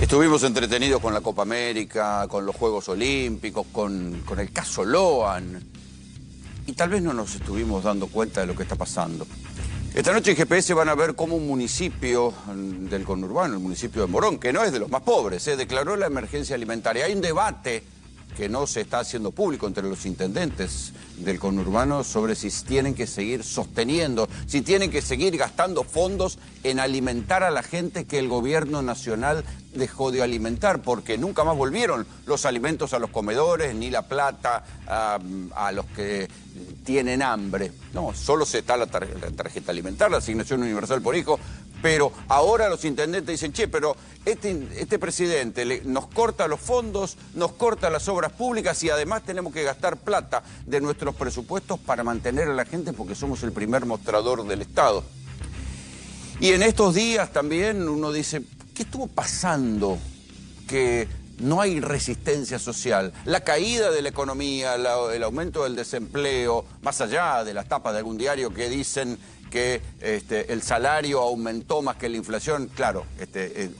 Estuvimos entretenidos con la Copa América, con los Juegos Olímpicos, con el caso Loan. Y tal vez no nos estuvimos dando cuenta de lo que está pasando. Esta noche en GPS van a ver cómo un municipio del conurbano, el municipio de Morón, que no es de los más pobres, declaró la emergencia alimentaria. Hay un debate que no se está haciendo público entre los intendentes del conurbano sobre si tienen que seguir sosteniendo, si tienen que seguir gastando fondos en alimentar a la gente que el gobierno nacional dejó de alimentar, porque nunca más volvieron los alimentos a los comedores, ni la plata a los que tienen hambre. No, solo se está la tarjeta alimentar, la asignación universal por hijo, pero ahora los intendentes dicen, che, pero este presidente nos corta los fondos, nos corta las obras públicas y además tenemos que gastar plata de nuestros presupuestos para mantener a la gente porque somos el primer mostrador del Estado. Y en estos días también uno dice, ¿qué estuvo pasando? Que no hay resistencia social. La caída de la economía, el aumento del desempleo, más allá de las tapas de algún diario que dicen que el salario aumentó más que la inflación, claro,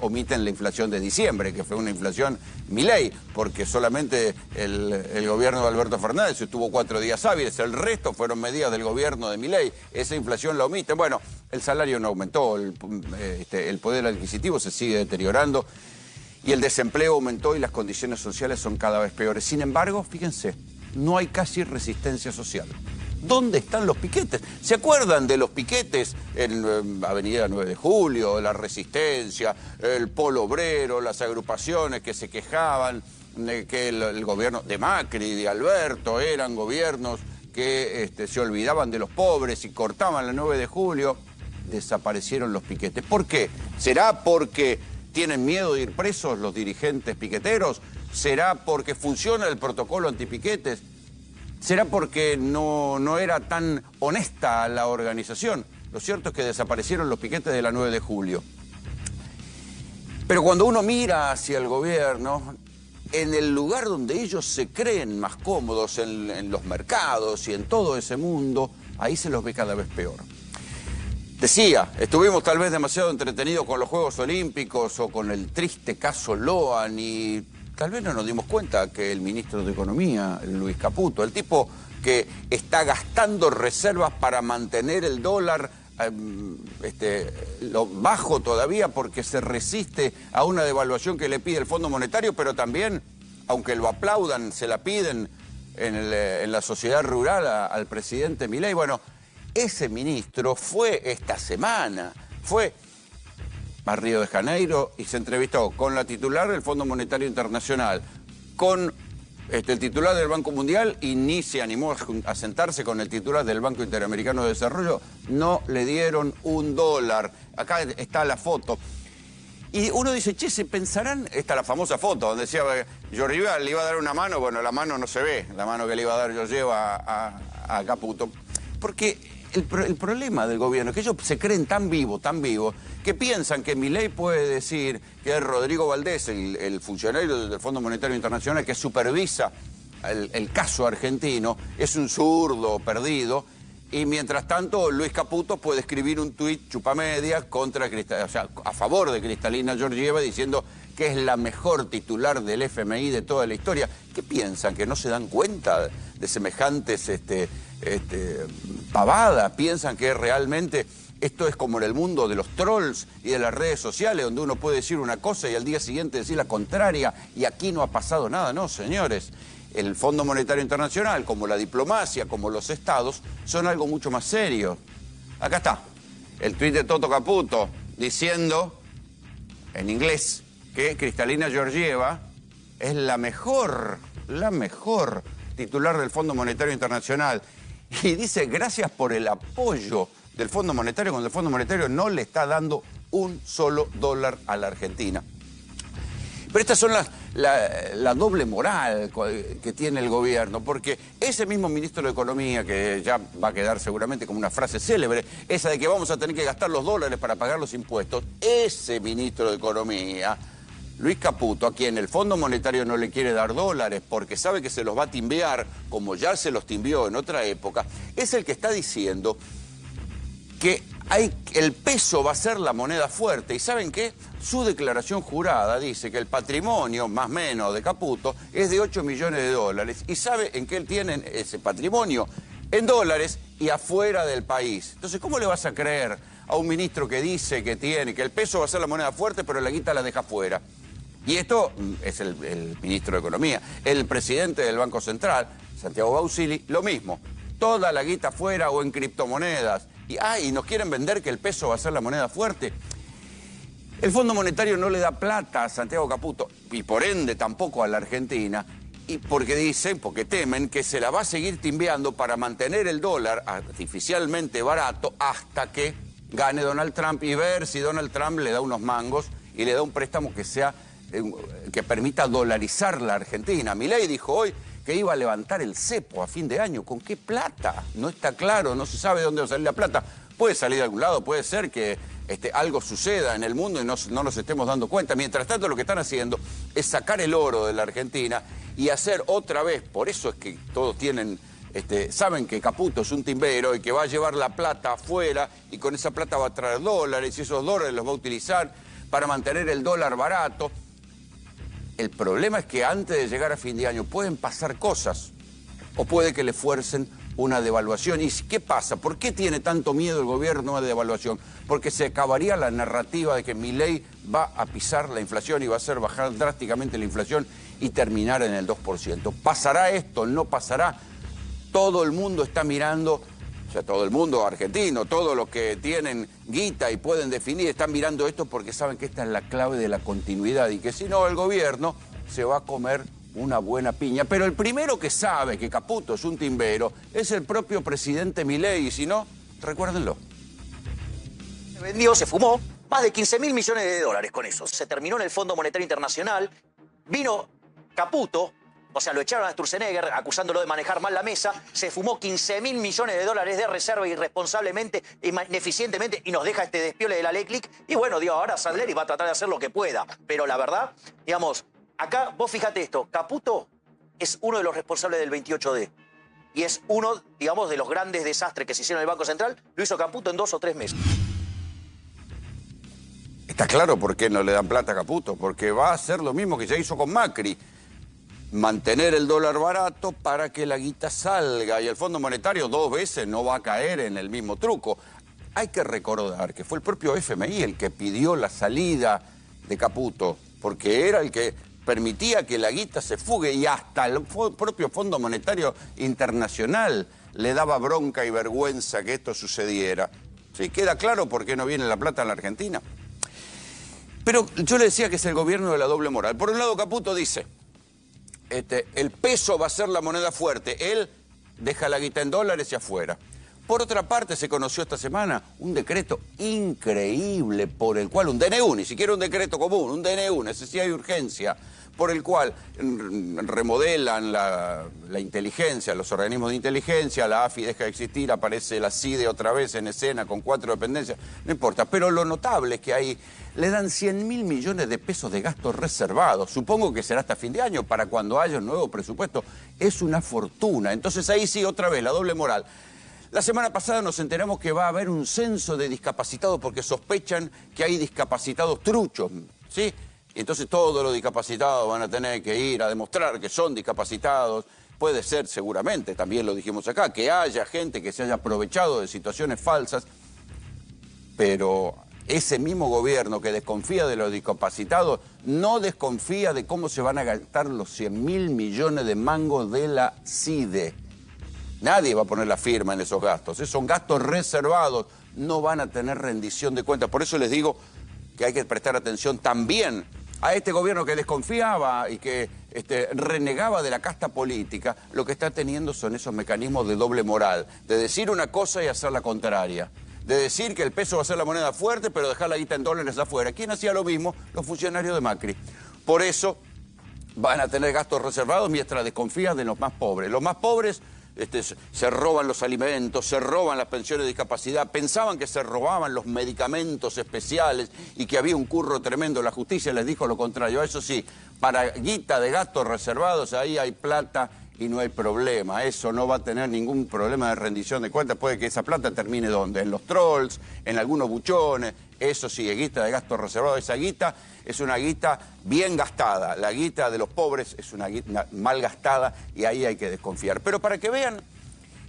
omiten la inflación de diciembre, que fue una inflación Milei, porque solamente el gobierno de Alberto Fernández estuvo 4 días hábiles, el resto fueron medidas del gobierno de Milei, esa inflación la omiten. Bueno, el salario no aumentó, el poder adquisitivo se sigue deteriorando y el desempleo aumentó y las condiciones sociales son cada vez peores. Sin embargo, fíjense, no hay casi resistencia social. ¿Dónde están los piquetes? ¿Se acuerdan de los piquetes en Avenida 9 de Julio, la Resistencia, el Polo Obrero, las agrupaciones que se quejaban de que el gobierno de Macri, de Alberto, eran gobiernos que se olvidaban de los pobres y cortaban la 9 de Julio? Desaparecieron los piquetes. ¿Por qué? ¿Será porque tienen miedo de ir presos los dirigentes piqueteros? ¿Será porque funciona el protocolo antipiquetes? ¿Será porque no era tan honesta la organización? Lo cierto es que desaparecieron los piquetes de la 9 de julio. Pero cuando uno mira hacia el gobierno, en el lugar donde ellos se creen más cómodos, en los mercados y en todo ese mundo, ahí se los ve cada vez peor. Decía, estuvimos tal vez demasiado entretenidos con los Juegos Olímpicos o con el triste caso Loan y tal vez no nos dimos cuenta que el ministro de Economía, Luis Caputo, el tipo que está gastando reservas para mantener el dólar bajo todavía porque se resiste a una devaluación que le pide el Fondo Monetario, pero también, aunque lo aplaudan, se la piden en la sociedad rural al presidente Milei. Bueno, ese ministro fue esta semana, fue a Río de Janeiro y se entrevistó con la titular del Fondo Monetario Internacional, con el titular del Banco Mundial y ni se animó a sentarse con el titular del Banco Interamericano de Desarrollo. No le dieron $1. Acá está la foto. Y uno dice, che, ¿se pensarán? Esta es la famosa foto donde decía Georgieva le iba a dar una mano. Bueno, la mano no se ve, la mano que le iba a dar Georgieva a Caputo. Porque el problema del gobierno es que ellos se creen tan vivos, que piensan que Milei puede decir que es Rodrigo Valdés, el funcionario del Fondo Monetario Internacional que supervisa el caso argentino, es un zurdo perdido, y mientras tanto Luis Caputo puede escribir un tuit chupamedia a favor de Cristalina Georgieva diciendo que es la mejor titular del FMI de toda la historia. ¿Qué piensan? ¿Que no se dan cuenta de semejantes pavadas? ¿Piensan que realmente esto es como en el mundo de los trolls y de las redes sociales, donde uno puede decir una cosa y al día siguiente decir la contraria y aquí no ha pasado nada? No, señores. El Fondo Monetario Internacional, como la diplomacia, como los estados, son algo mucho más serio. Acá está, el tuit de Toto Caputo, diciendo, en inglés, que Cristalina Georgieva es la mejor titular del Fondo Monetario Internacional. Y dice, gracias por el apoyo del Fondo Monetario, cuando el Fondo Monetario no le está dando un solo dólar a la Argentina. Pero estas son la doble moral que tiene el gobierno, porque ese mismo ministro de Economía, que ya va a quedar seguramente como una frase célebre, esa de que vamos a tener que gastar los dólares para pagar los impuestos, ese ministro de Economía, Luis Caputo, a quien el Fondo Monetario no le quiere dar dólares porque sabe que se los va a timbear, como ya se los timbió en otra época, es el que está diciendo que el peso va a ser la moneda fuerte. ¿Y saben qué? Su declaración jurada dice que el patrimonio, más o menos, de Caputo es de 8 millones de dólares. ¿Y sabe en qué él tiene ese patrimonio? En dólares y afuera del país. Entonces, ¿cómo le vas a creer a un ministro que dice que el peso va a ser la moneda fuerte, pero la guita la deja afuera? Y esto es el ministro de Economía. El presidente del Banco Central, Santiago Bausili, lo mismo. Toda la guita afuera o en criptomonedas. Y nos quieren vender que el peso va a ser la moneda fuerte. El Fondo Monetario no le da plata a Santiago Caputo y por ende tampoco a la Argentina, y porque temen que se la va a seguir timbeando para mantener el dólar artificialmente barato hasta que gane Donald Trump y ver si Donald Trump le da unos mangos y le da un préstamo que permita dolarizar la Argentina. Milei dijo hoy que iba a levantar el cepo a fin de año. ¿Con qué plata? No está claro, no se sabe de dónde va a salir la plata. Puede salir de algún lado, puede ser que algo suceda en el mundo y no nos estemos dando cuenta. Mientras tanto, lo que están haciendo es sacar el oro de la Argentina y hacer otra vez, por eso es que todos saben que Caputo es un timbero y que va a llevar la plata afuera y con esa plata va a traer dólares y esos dólares los va a utilizar para mantener el dólar barato. El problema es que antes de llegar a fin de año pueden pasar cosas o puede que le fuercen una devaluación. ¿Y qué pasa? ¿Por qué tiene tanto miedo el gobierno a la devaluación? Porque se acabaría la narrativa de que Milei va a pisar la inflación y va a hacer bajar drásticamente la inflación y terminar en el 2%. ¿Pasará esto? ¿No pasará? Todo el mundo está mirando, o sea, todo el mundo argentino, todos los que tienen guita y pueden definir, están mirando esto porque saben que esta es la clave de la continuidad y que si no, el gobierno se va a comer una buena piña. Pero el primero que sabe que Caputo es un timbero es el propio presidente Milei, y si no, recuérdenlo. Se vendió, se fumó más de 15.000 millones de dólares con eso. Se terminó en el Fondo Monetario Internacional, vino Caputo, o sea, lo echaron a Sturzenegger acusándolo de manejar mal la mesa, se fumó 15.000 millones de dólares de reserva irresponsablemente, ineficientemente, y nos deja este despiole de la ley Click. Y bueno, ahora Sadler y va a tratar de hacer lo que pueda. Pero la verdad, digamos, acá vos fíjate esto, Caputo es uno de los responsables del 28D. Y es uno, digamos, de los grandes desastres que se hicieron en el Banco Central, lo hizo Caputo en 2 o 3 meses. Está claro por qué no le dan plata a Caputo, porque va a hacer lo mismo que ya hizo con Macri. Mantener el dólar barato para que la guita salga y el Fondo Monetario 2 veces no va a caer en el mismo truco. Hay que recordar que fue el propio FMI el que pidió la salida de Caputo, porque era el que permitía que la guita se fugue y hasta el propio Fondo Monetario Internacional le daba bronca y vergüenza que esto sucediera. ¿Sí? ¿Queda claro por qué no viene la plata a la Argentina? Pero yo le decía que es el gobierno de la doble moral. Por un lado, Caputo dice, el peso va a ser la moneda fuerte. Él deja la guita en dólares y afuera. Por otra parte, se conoció esta semana un decreto increíble por el cual, un DNU, ni siquiera un decreto común, un DNU, necesidad y urgencia, por el cual remodelan la inteligencia, los organismos de inteligencia, la AFI deja de existir, aparece la CIDE otra vez en escena con 4 dependencias, no importa. Pero lo notable es que ahí le dan 100.000 millones de pesos de gastos reservados. Supongo que será hasta fin de año, para cuando haya un nuevo presupuesto. Es una fortuna. Entonces ahí sí, otra vez, la doble moral. La semana pasada nos enteramos que va a haber un censo de discapacitados porque sospechan que hay discapacitados truchos, ¿sí? Y entonces todos los discapacitados van a tener que ir a demostrar que son discapacitados. Puede ser, seguramente, también lo dijimos acá, que haya gente que se haya aprovechado de situaciones falsas, pero ese mismo gobierno que desconfía de los discapacitados no desconfía de cómo se van a gastar los 100.000 millones de mangos de la CIDE. Nadie va a poner la firma en esos gastos. Son gastos reservados, no van a tener rendición de cuentas. Por eso les digo que hay que prestar atención también a este gobierno que desconfiaba y que renegaba de la casta política. Lo que está teniendo son esos mecanismos de doble moral, de decir una cosa y hacer la contraria, de decir que el peso va a ser la moneda fuerte, pero dejar la guita en dólares afuera. ¿Quién hacía lo mismo? Los funcionarios de Macri. Por eso van a tener gastos reservados mientras desconfían de los más pobres. Los más pobres se roban los alimentos, se roban las pensiones de discapacidad, pensaban que se robaban los medicamentos especiales y que había un curro tremendo. La justicia les dijo lo contrario. Eso sí, para guita de gastos reservados, ahí hay plata y no hay problema. Eso no va a tener ningún problema de rendición de cuentas. Puede que esa plata termine ¿dónde? En los trolls, en algunos buchones. Eso sí, es guita de gasto reservado. Esa guita es una guita bien gastada. La guita de los pobres es una guita mal gastada y ahí hay que desconfiar. Pero para que vean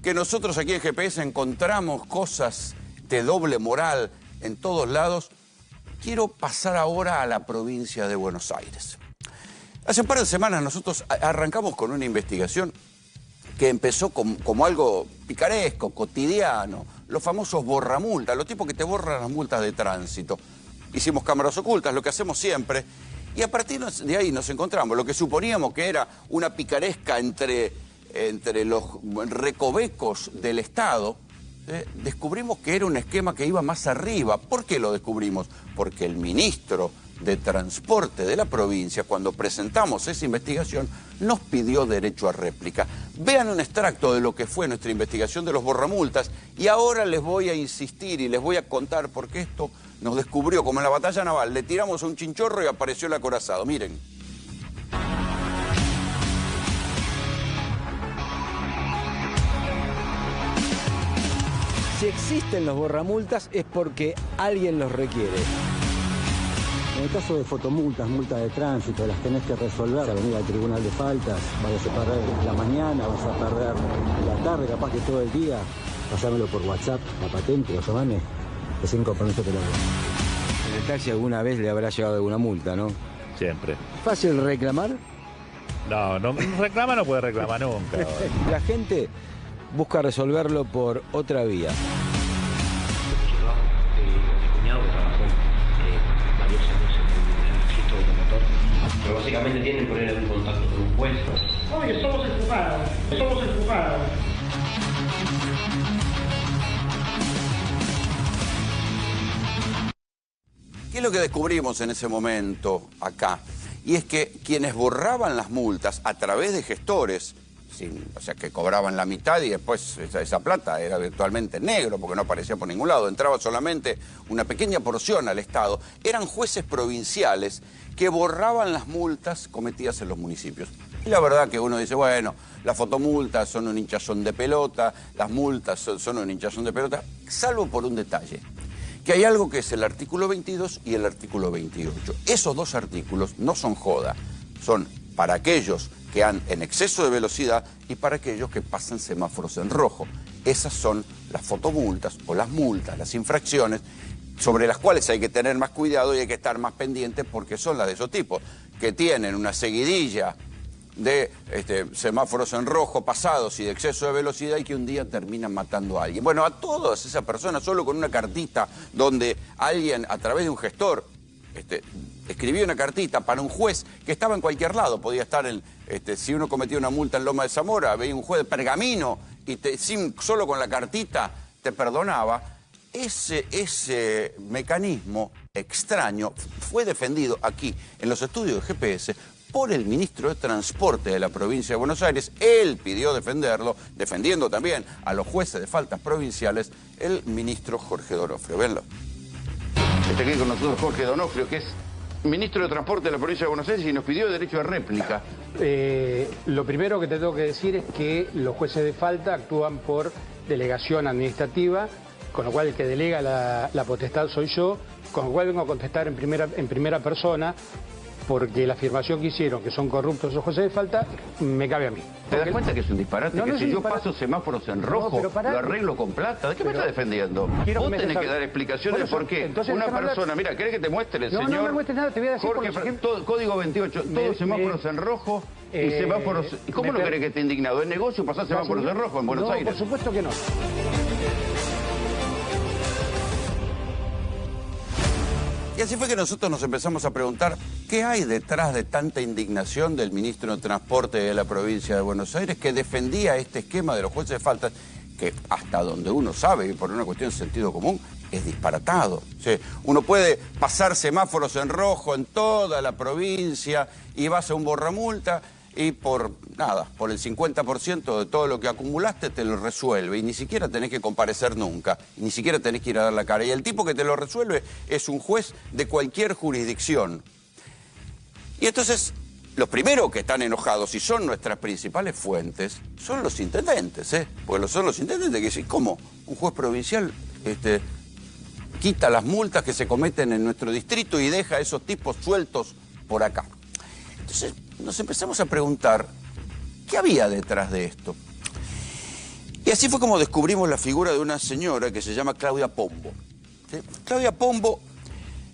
que nosotros aquí en GPS encontramos cosas de doble moral en todos lados, quiero pasar ahora a la provincia de Buenos Aires. Hace un par de semanas nosotros arrancamos con una investigación que empezó como algo picaresco, cotidiano, los famosos borramultas, los tipos que te borran las multas de tránsito. Hicimos cámaras ocultas, lo que hacemos siempre, y a partir de ahí nos encontramos lo que suponíamos que era una picaresca entre los recovecos del Estado. Descubrimos que era un esquema que iba más arriba. ¿Por qué lo descubrimos? Porque el ministro de Transporte de la provincia, cuando presentamos esa investigación, nos pidió derecho a réplica. Vean un extracto de lo que fue nuestra investigación de los borramultas y ahora les voy a insistir y les voy a contar por qué esto nos descubrió como en la batalla naval. Le tiramos a un chinchorro y apareció el acorazado. Miren. Si existen los borramultas es porque alguien los requiere. En el caso de fotomultas, multas de tránsito, las tenés que resolver al venir al tribunal de faltas, vas a perder la mañana, vas a perder la tarde, capaz que todo el día. Pasámelo por WhatsApp, la patente, lo llamame, que sin compromiso te lo hago. En el taxi alguna vez le habrá llegado alguna multa, ¿no? Siempre. ¿Fácil reclamar? No, reclama no puede reclamar nunca. La gente busca resolverlo por otra vía. Mi cuñado que trabajó varios años en el registro de motor, pero básicamente tienen que poner algún contacto con un juez. Oye, somos enfocados, somos enfocados. ¿Qué es lo que descubrimos en ese momento acá? Y es que quienes borraban las multas a través de gestores, o sea, que cobraban la mitad y después esa plata era virtualmente negro porque no aparecía por ningún lado, entraba solamente una pequeña porción al Estado, eran jueces provinciales que borraban las multas cometidas en los municipios. Y la verdad que uno dice, bueno, las fotomultas son un hinchazón de pelota, las multas son un hinchazón de pelota, salvo por un detalle, que hay algo que es el artículo 22 y el artículo 28. Esos dos artículos no son joda, son para aquellos que han en exceso de velocidad y para aquellos que pasan semáforos en rojo. Esas son las fotomultas o las multas, las infracciones, sobre las cuales hay que tener más cuidado y hay que estar más pendientes porque son las de esos tipos, que tienen una seguidilla de semáforos en rojo pasados y de exceso de velocidad y que un día terminan matando a alguien. Bueno, a todas esas personas, solo con una cartita donde alguien, a través de un gestor, escribía una cartita para un juez que estaba en cualquier lado, podía estar si uno cometía una multa en Loma de Zamora, veía un juez de Pergamino y solo con la cartita te perdonaba. Ese mecanismo extraño fue defendido aquí en los estudios de GPS por el ministro de Transporte de la provincia de Buenos Aires. Él pidió defenderlo, defendiendo también a los jueces de faltas provinciales, el ministro Jorge Donofrio. Venlo. Está aquí con nosotros Jorge Donofrio, que es ministro de Transporte de la provincia de Buenos Aires y nos pidió derecho de réplica. Lo primero que te tengo que decir es que los jueces de falta actúan por delegación administrativa, con lo cual el que delega la potestad soy yo, con lo cual vengo a contestar en primera persona, porque la afirmación que hicieron, que son corruptos los jueces de falta, me cabe a mí. ¿Te das cuenta que es un disparate? No, que no si es un yo disparate. paso semáforos en rojo, pero pará. lo arreglo con plata. ¿De qué me Pero- estás defendiendo? Quiero Vos que me tenés que dejes- dar explicaciones Por eso, por qué entonces una déjame persona... hablar. Mira, ¿querés que te muestre el No, señor? no me muestres nada, te voy a decir por Jorge, los ejemplos. Código 28, todos semáforos en rojo y semáforos... ¿Y cómo me no per- querés que esté indignado? ¿Es negocio pasar semáforos en rojo en Buenos no, Aires? por supuesto que no. Y así fue que nosotros nos empezamos a preguntar qué hay detrás de tanta indignación del ministro de Transporte de la provincia de Buenos Aires que defendía este esquema de los jueces de faltas que hasta donde uno sabe y por una cuestión de sentido común es disparatado. O sea, uno puede pasar semáforos en rojo en toda la provincia y vas a un borramulta y por el 50% de todo lo que acumulaste te lo resuelve y ni siquiera tenés que comparecer nunca, y ni siquiera tenés que ir a dar la cara. Y el tipo que te lo resuelve es un juez de cualquier jurisdicción. Y entonces los primeros que están enojados y son nuestras principales fuentes son los intendentes, porque son los intendentes que dicen, ¿cómo? Un juez provincial quita las multas que se cometen en nuestro distrito y deja a esos tipos sueltos por acá. Entonces nos empezamos a preguntar, ¿qué había detrás de esto? Y así fue como descubrimos la figura de una señora que se llama Claudia Pombo. ¿Sí? Claudia Pombo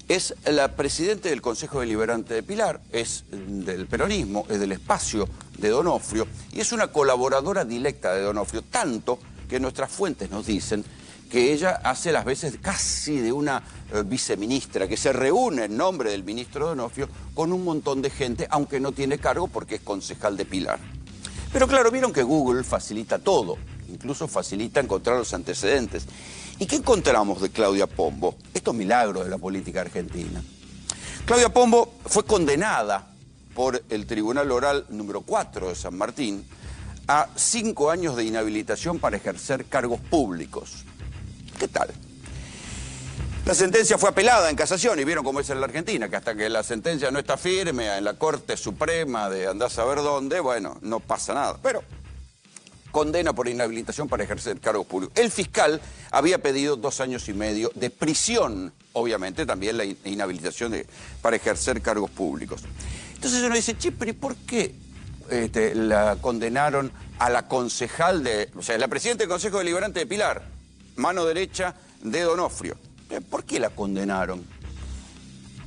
es la presidenta del Consejo Deliberante de Pilar, es del peronismo, es del espacio de Donofrio y es una colaboradora directa de Donofrio, tanto que nuestras fuentes nos dicen que ella hace las veces casi de una viceministra, que se reúne en nombre del ministro Donofrio con un montón de gente, aunque no tiene cargo porque es concejal de Pilar. Pero claro, vieron que Google facilita todo, incluso facilita encontrar los antecedentes. ¿Y qué encontramos de Claudia Pombo? Estos milagros de la política argentina. Claudia Pombo fue condenada por el Tribunal Oral número 4 de San Martín a 5 años de inhabilitación para ejercer cargos públicos. ¿Qué tal? La sentencia fue apelada en casación y vieron cómo es en la Argentina, que hasta que la sentencia no está firme en la Corte Suprema de andá a saber dónde, bueno, no pasa nada. Pero condena por inhabilitación para ejercer cargos públicos. El fiscal había pedido 2 años y medio de prisión, obviamente también la inhabilitación para ejercer cargos públicos. Entonces uno dice, che, pero ¿y por qué la condenaron a la concejal o sea, la presidenta del Consejo Deliberante de Pilar, mano derecha de Donofrio? ¿Por qué la condenaron?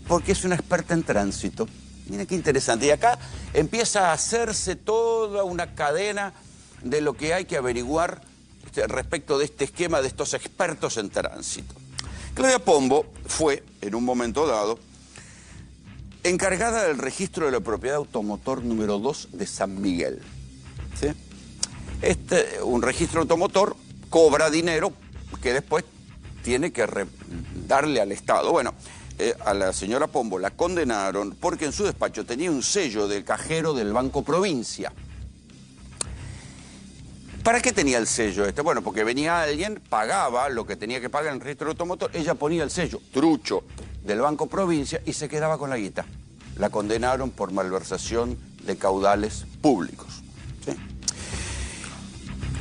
Porque es una experta en tránsito. Miren qué interesante. Y acá empieza a hacerse toda una cadena de lo que hay que averiguar respecto de este esquema de estos expertos en tránsito. Claudia Pombo fue, en un momento dado, encargada del registro de la propiedad automotor número 2 de San Miguel. ¿Sí? Un registro automotor cobra dinero que después tiene que darle al Estado. Bueno, a la señora Pombo la condenaron porque en su despacho tenía un sello de cajero del Banco Provincia. ¿Para qué tenía el sello este? Bueno, porque venía alguien, pagaba lo que tenía que pagar en el registro automotor, ella ponía el sello, trucho, del Banco Provincia y se quedaba con la guita. La condenaron por malversación de caudales públicos. ¿Sí?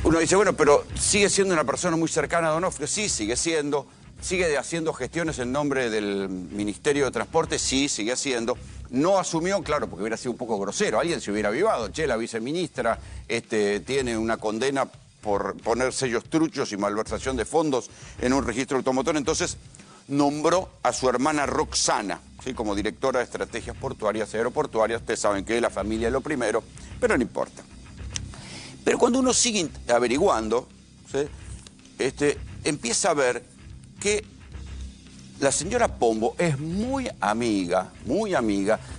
Uno dice, bueno, pero sigue siendo una persona muy cercana a Donofrio. Sí, sigue siendo. Sigue haciendo gestiones en nombre del Ministerio de Transporte. Sí, sigue haciendo. No asumió, claro, porque hubiera sido un poco grosero. Alguien se hubiera avivado. Che, la viceministra tiene una condena por poner sellos truchos y malversación de fondos en un registro automotor. Entonces nombró a su hermana Roxana, ¿sí?, como directora de estrategias portuarias y aeroportuarias. Ustedes saben que la familia es lo primero, pero no importa. Pero cuando uno sigue averiguando, ¿sí?, empieza a ver que la señora Pombo es muy amiga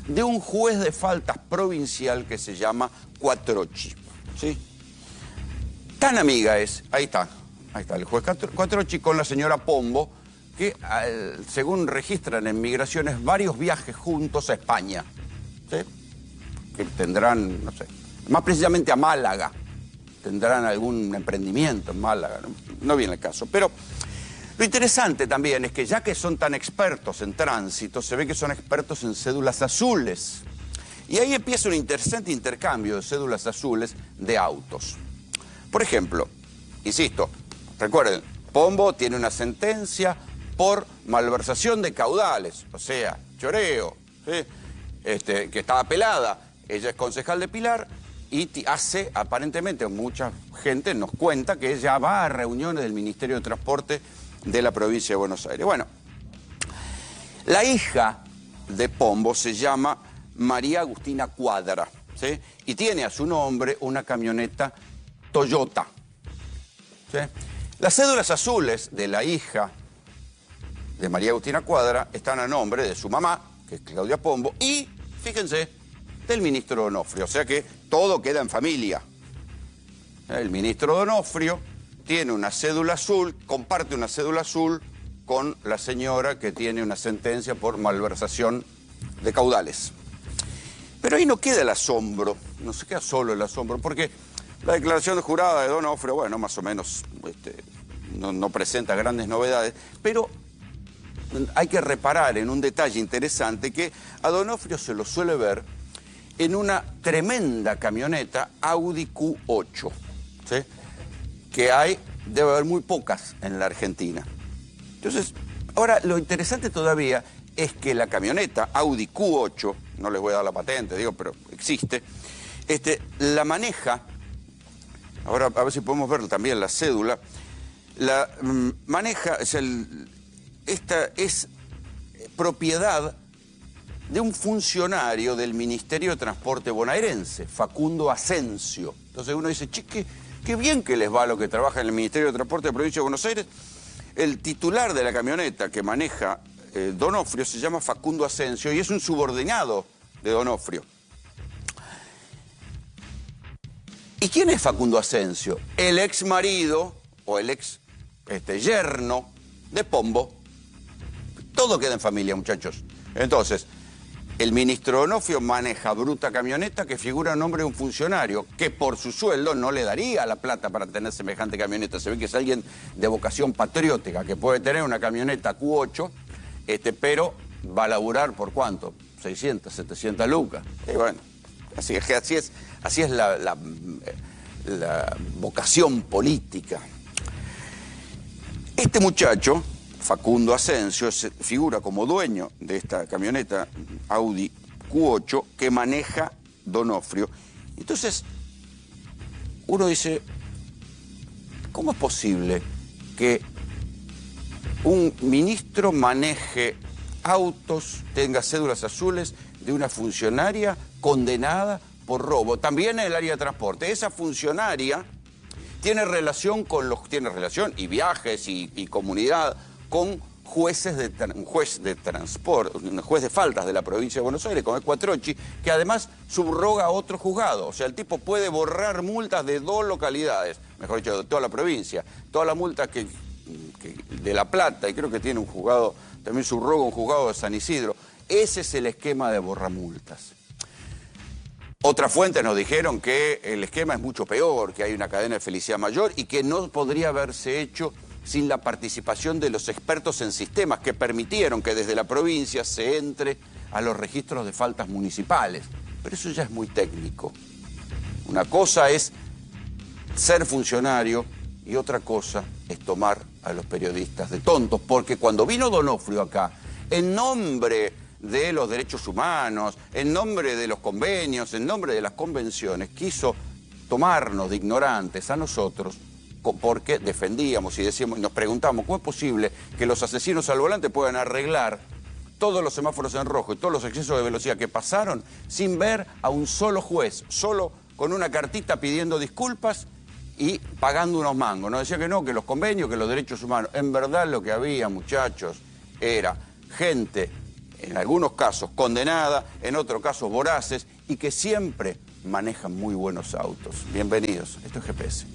de un juez de faltas provincial que se llama Quattrocchi, ¿sí? Tan amiga es, ahí está el juez Quattrocchi con la señora Pombo, que según registran en Migraciones varios viajes juntos a España, ¿sí?, que tendrán, no sé, más precisamente a Málaga, tendrán algún emprendimiento en Málaga, no viene el caso, pero lo interesante también es que ya que son tan expertos en tránsito, se ve que son expertos en cédulas azules. Y ahí empieza un interesante intercambio de cédulas azules de autos. Por ejemplo, insisto, recuerden, Pombo tiene una sentencia por malversación de caudales, o sea, choreo, ¿sí?, que estaba apelada. Ella es concejal de Pilar y hace, aparentemente, mucha gente nos cuenta que ella va a reuniones del Ministerio de Transporte de la provincia de Buenos Aires. Bueno, la hija de Pombo se llama María Agustina Cuadra, ¿sí?, y tiene a su nombre una camioneta Toyota, ¿sí? Las cédulas azules de la hija de María Agustina Cuadra están a nombre de su mamá, que es Claudia Pombo, y, fíjense, del ministro Donofrio, o sea que todo queda en familia. El ministro Donofrio tiene una cédula azul, comparte una cédula azul con la señora que tiene una sentencia por malversación de caudales. Pero ahí no queda el asombro, no se queda solo el asombro, porque la declaración de jurada de Donofrio, bueno, más o menos no presenta grandes novedades, pero hay que reparar en un detalle interesante que a Donofrio se lo suele ver en una tremenda camioneta Audi Q8, ¿sí? Que debe haber muy pocas en la Argentina. Entonces, ahora lo interesante todavía es que la camioneta Audi Q8, no les voy a dar la patente, digo, pero existe, la maneja, ahora a ver si podemos ver también la cédula, la maneja, esta es propiedad de un funcionario del Ministerio de Transporte bonaerense, Facundo Asensio. Entonces uno dice, che, qué bien que les va a lo que trabaja en el Ministerio de Transporte de la Provincia de Buenos Aires. El titular de la camioneta que maneja Donofrio se llama Facundo Asensio y es un subordinado de Donofrio. ¿Y quién es Facundo Asensio? El ex marido o el ex yerno de Pombo. Todo queda en familia, muchachos. Entonces, el ministro Donofrio maneja bruta camioneta que figura en nombre de un funcionario que por su sueldo no le daría la plata para tener semejante camioneta. Se ve que es alguien de vocación patriótica que puede tener una camioneta Q8, pero va a laburar por ¿cuánto? 600, 700 lucas. Y bueno, así es la vocación política. Este muchacho, Facundo Asensio, figura como dueño de esta camioneta Audi Q8 que maneja Donofrio. Entonces, uno dice, ¿cómo es posible que un ministro maneje autos, tenga cédulas azules de una funcionaria condenada por robo? También en el área de transporte. Esa funcionaria tiene relación y viajes y comunidad con un juez de faltas de la provincia de Buenos Aires, como es Quattrocchi, que además subroga a otro juzgado. O sea, el tipo puede borrar multas de 2 localidades, mejor dicho, de toda la provincia. Todas las multas que de La Plata, y creo que tiene un juzgado, también subroga un juzgado de San Isidro. Ese es el esquema de borramultas. Otras fuentes nos dijeron que el esquema es mucho peor, que hay una cadena de felicidad mayor y que no podría haberse hecho sin la participación de los expertos en sistemas que permitieron que desde la provincia se entre a los registros de faltas municipales. Pero eso ya es muy técnico. Una cosa es ser funcionario y otra cosa es tomar a los periodistas de tontos, porque cuando vino Donofrio acá, en nombre de los derechos humanos, en nombre de los convenios, en nombre de las convenciones, quiso tomarnos de ignorantes a nosotros porque defendíamos y decíamos, y nos preguntamos, ¿cómo es posible que los asesinos al volante puedan arreglar todos los semáforos en rojo y todos los excesos de velocidad que pasaron sin ver a un solo juez, solo con una cartita pidiendo disculpas y pagando unos mangos? Nos decía que no, que los convenios, que los derechos humanos. En verdad lo que había, muchachos, era gente, en algunos casos condenada, en otros casos voraces, y que siempre manejan muy buenos autos. Bienvenidos, esto es GPS.